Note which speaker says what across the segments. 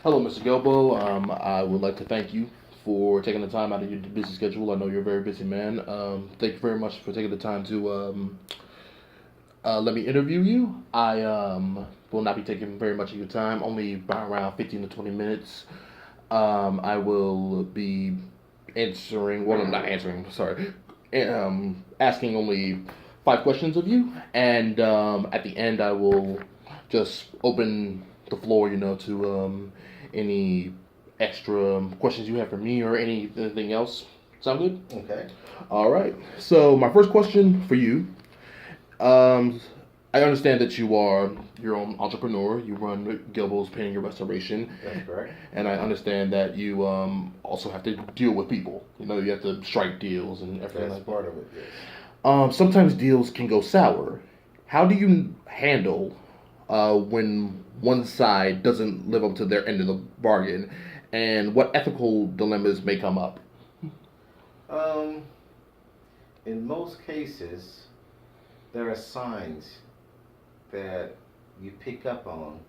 Speaker 1: Hello, Mr. Gelbo. I would like to thank you for taking the time out of your busy schedule. I know you're a very busy man. Thank you very much for taking the time to let me interview you. I will not be taking very much of your time, only by around 15 to 20 minutes. I will be answering, well, I'm not answering, sorry, asking only 5 questions of you. And at the end, I will just open the floor, to any extra questions you have for me or anything else. Sound good?
Speaker 2: Okay.
Speaker 1: All right. So my first question for you, um, I understand that you are your own entrepreneur. You run Gilbo's Painting and Restoration,
Speaker 2: That's correct.
Speaker 1: and I understand that you also have to deal with people. You have to strike deals and everything
Speaker 2: That's
Speaker 1: like
Speaker 2: part
Speaker 1: that.
Speaker 2: of it, yes.
Speaker 1: Sometimes deals can go sour. How do you handle when one side doesn't live up to their end of the bargain, and what ethical dilemmas may come up?
Speaker 2: Um, in most cases, there are signs that you pick up on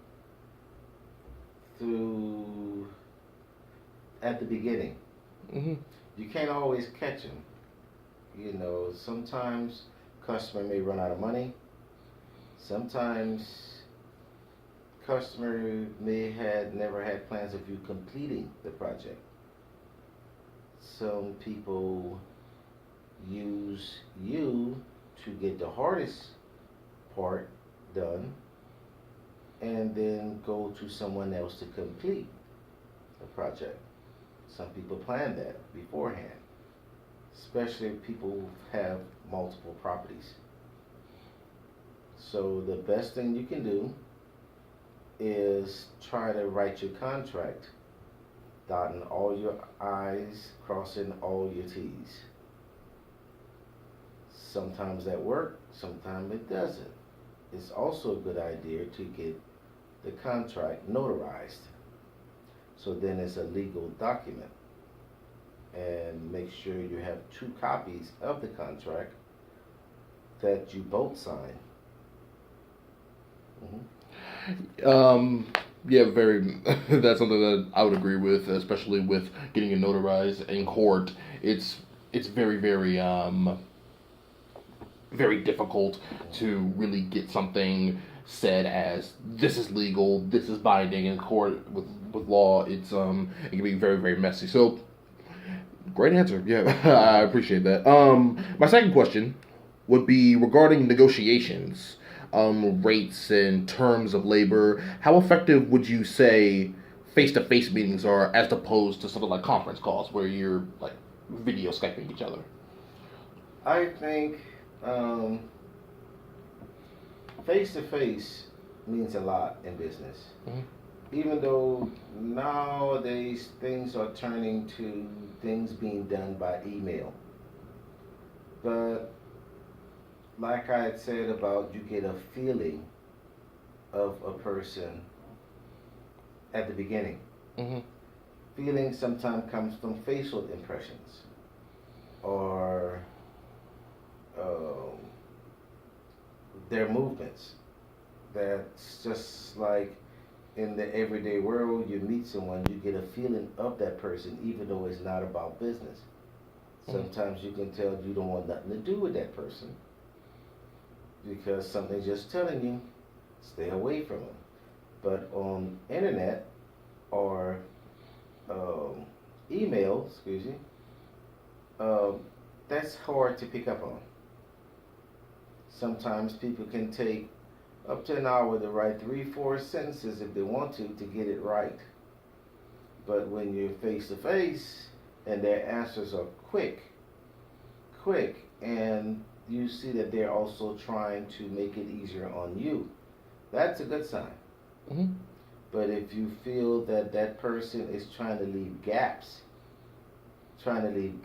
Speaker 2: through at the beginning.
Speaker 1: Hmm.
Speaker 2: You can't always catch them. Sometimes customer may run out of money. Sometimes customer may had never had plans of you completing the project. Some people use you to get the hardest part done and then go to someone else to complete the project. Some people plan that beforehand, especially if people have multiple properties. So the best thing you can do is try to write your contract, dotting all your I's, crossing all your T's. Sometimes that works, sometimes it doesn't. It's also a good idea to get the contract notarized. So then it's a legal document. And make sure you have two copies of the contract that you both sign.
Speaker 1: Um, yeah, very. That's something that I would agree with, especially with getting it notarized in court. It's very very difficult to really get something said as this is legal, this is binding in court with law. It can be very messy. So great answer. Yeah, I appreciate that. My second question would be regarding negotiations, rates and terms of labor. How effective would you say face-to-face meetings are as opposed to something like conference calls where you're like video skyping each other?
Speaker 2: I think face to face means a lot in business.
Speaker 1: Hmm.
Speaker 2: Even though nowadays things are turning to things being done by email. But like I had said about you get a feeling of a person at the beginning.
Speaker 1: Hmm.
Speaker 2: Feeling sometimes comes from facial impressions or um, their movements. That's just like in the everyday world, you meet someone, you get a feeling of that person, even though it's not about business. Sometimes you can tell you don't want nothing to do with that person because something's just telling you stay away from them. But on internet or um, email, excuse me, um, that's hard to pick up on. Sometimes people can take up to an hour to write three, four sentences if they want to get it right. But when you're face to face and their answers are quick, and you see that they're also trying to make it easier on you, that's a good sign.
Speaker 1: Hmm.
Speaker 2: But if you feel that that person is trying to leave gaps, trying to leave